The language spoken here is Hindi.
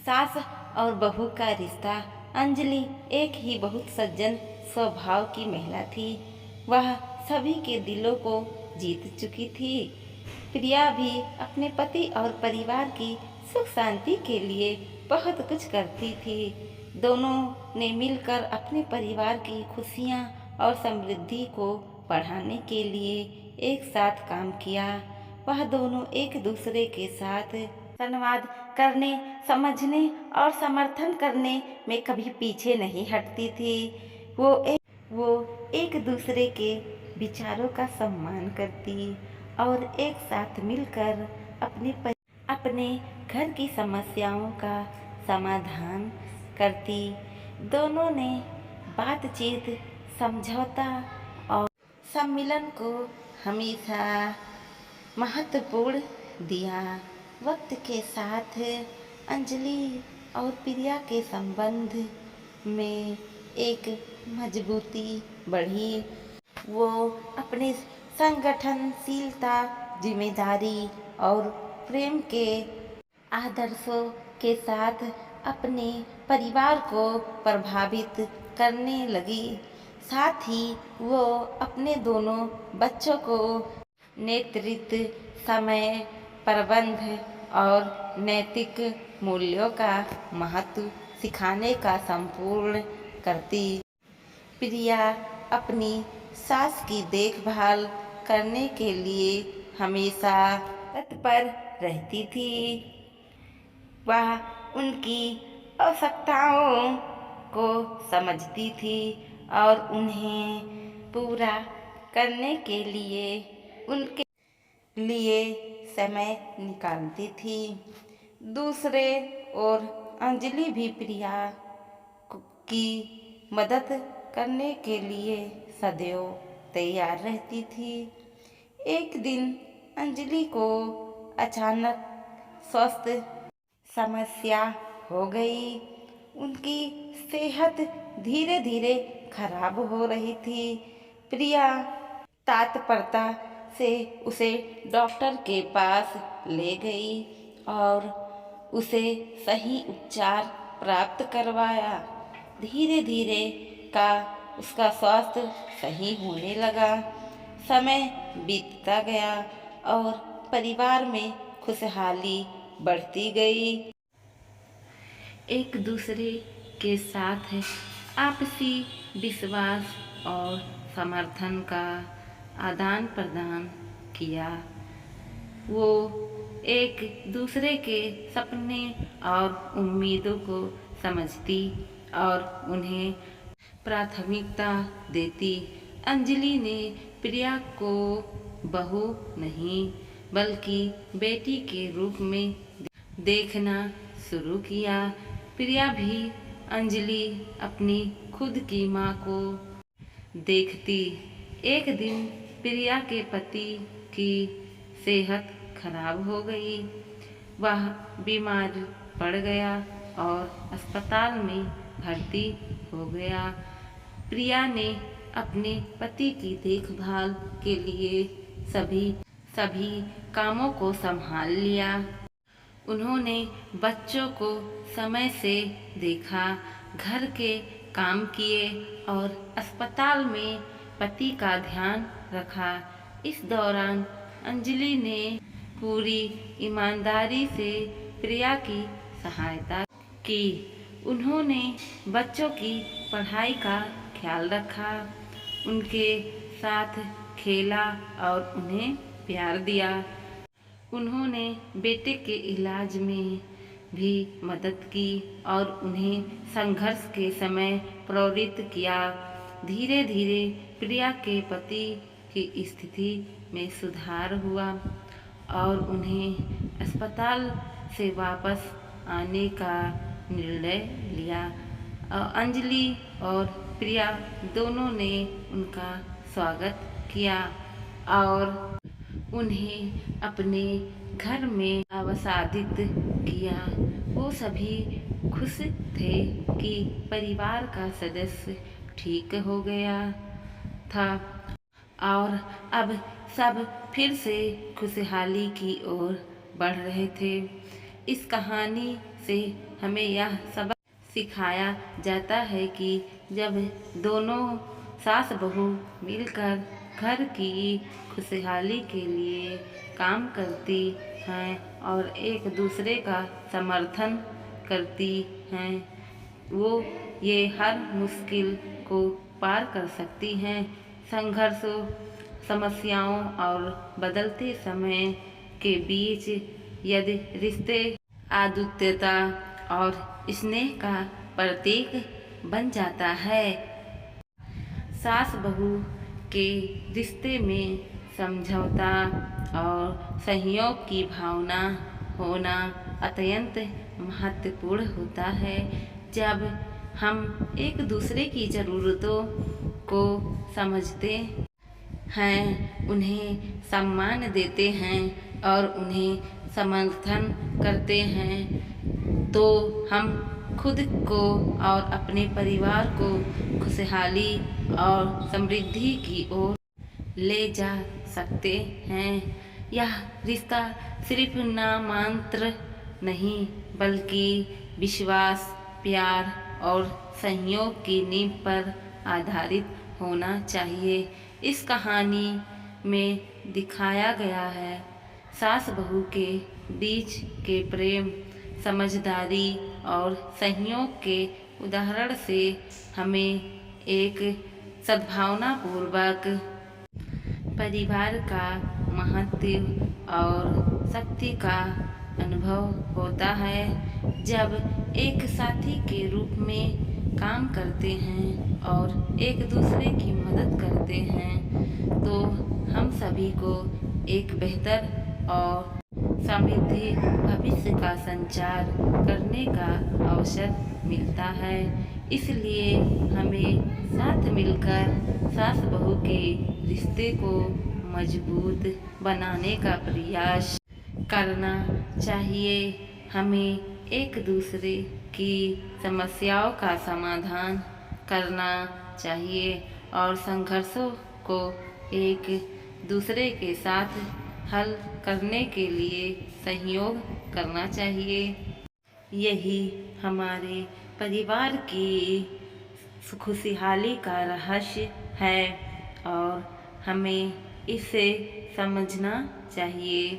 सास और बहू का रिश्ता। अंजलि एक ही बहुत सज्जन स्वभाव की महिला थी। वह सभी के दिलों को जीत चुकी थी। प्रिया भी अपने पति और परिवार की सुख शांति के लिए बहुत कुछ करती थी। दोनों ने मिलकर अपने परिवार की खुशियाँ और समृद्धि को बढ़ाने के लिए एक साथ काम किया। वह दोनों एक दूसरे के साथ संवाद करने, समझने और समर्थन करने में कभी पीछे नहीं हटती थी। वो एक दूसरे के विचारों का सम्मान करती और एक साथ मिलकर अपने घर की समस्याओं का समाधान करती। दोनों ने बातचीत, समझौता और सम्मिलन को हमेशा महत्वपूर्ण दिया। वक्त के साथ अंजलि और प्रिया के संबंध में एक मजबूती बढ़ी। वो अपने संगठनशीलता, जिम्मेदारी और प्रेम के आदर्शों के साथ अपने परिवार को प्रभावित करने लगी। साथ ही वो अपने दोनों बच्चों को नेतृत्व, समय प्रबंधन और नैतिक मूल्यों का महत्व सिखाने का संपूर्ण करती। प्रिया अपनी सास की देखभाल करने के लिए हमेशा तत्पर रहती थी। वह उनकी आवश्यकताओं को समझती थी और उन्हें पूरा करने के लिए उनके लिए समय निकालती थी। दूसरे ओर अंजलि भी प्रिया की मदद करने के लिए सदैव तैयार रहती थी। एक दिन अंजलि को अचानक स्वास्थ्य समस्या हो गई। उनकी सेहत धीरे धीरे खराब हो रही थी। प्रिया तत्परता से उसे डॉक्टर के पास ले गई और उसे सही उपचार प्राप्त करवाया। धीरे धीरे का उसका स्वास्थ्य सही होने लगा। समय बीतता गया और परिवार में खुशहाली बढ़ती गई। एक दूसरे के साथ आपसी विश्वास और समर्थन का आदान प्रदान किया। वो एक दूसरे के सपने और उम्मीदों को समझती और उन्हें प्राथमिकता देती। अंजलि ने प्रिया को बहू नहीं बल्कि बेटी के रूप में देखना शुरू किया। प्रिया भी अंजलि अपनी खुद की माँ को देखती। एक दिन प्रिया के पति की सेहत खराब हो गई। वह बीमार पड़ गया और अस्पताल में भर्ती हो गया। प्रिया ने अपने पति की देखभाल के लिए सभी कामों को संभाल लिया। उन्होंने बच्चों को समय से देखा, घर के काम किए और अस्पताल में पति का ध्यान रखा। इस दौरान अंजलि ने पूरी ईमानदारी से प्रिया की सहायता की। उन्होंने बच्चों की पढ़ाई का ख्याल रखा, उनके साथ खेला और उन्हें प्यार दिया। उन्होंने बेटे के इलाज में भी मदद की और उन्हें संघर्ष के समय प्रेरित किया। धीरे धीरे प्रिया के पति की स्थिति में सुधार हुआ और उन्हें अस्पताल से वापस आने का निर्णय लिया। अंजलि और प्रिया दोनों ने उनका स्वागत किया और उन्हें अपने घर में आवासादित किया। वो सभी खुश थे कि परिवार का सदस्य ठीक हो गया था और अब सब फिर से खुशहाली की ओर बढ़ रहे थे। इस कहानी से हमें यह सबक सिखाया जाता है कि जब दोनों सास बहू मिलकर घर की खुशहाली के लिए काम करती हैं और एक दूसरे का समर्थन करती हैं, वो ये हर मुश्किल को पार कर सकती हैं। संघर्षों, समस्याओं और बदलते समय के बीच यदि रिश्ते आदुत्यता और स्नेह का प्रतीक बन जाता है। सास बहू के रिश्ते में समझौता और सहयोग की भावना होना अत्यंत महत्वपूर्ण होता है। जब हम एक दूसरे की ज़रूरतों को समझते हैं, उन्हें सम्मान देते हैं और उन्हें समर्थन करते हैं, तो हम खुद को और अपने परिवार को खुशहाली और समृद्धि की ओर ले जा सकते हैं। यह रिश्ता सिर्फ नामात्र नहीं, बल्कि विश्वास, प्यार और सहयोग की नींव पर आधारित होना चाहिए। इस कहानी में दिखाया गया है सास बहू के बीच के प्रेम, समझदारी और सहयोग के उदाहरण से हमें एक सद्भावनापूर्वक परिवार का महत्व और शक्ति का अनुभव होता है। जब एक साथी के रूप में काम करते हैं और एक दूसरे की मदद करते हैं, तो हम सभी को एक बेहतर और समृद्धि भविष्य का संचार करने का अवसर मिलता है। इसलिए हमें साथ मिलकर सास बहू के रिश्ते को मजबूत बनाने का प्रयास करना चाहिए। हमें एक दूसरे की समस्याओं का समाधान करना चाहिए और संघर्षों को एक दूसरे के साथ हल करने के लिए सहयोग करना चाहिए। यही हमारे परिवार की खुशहाली का रहस्य है और हमें इसे समझना चाहिए।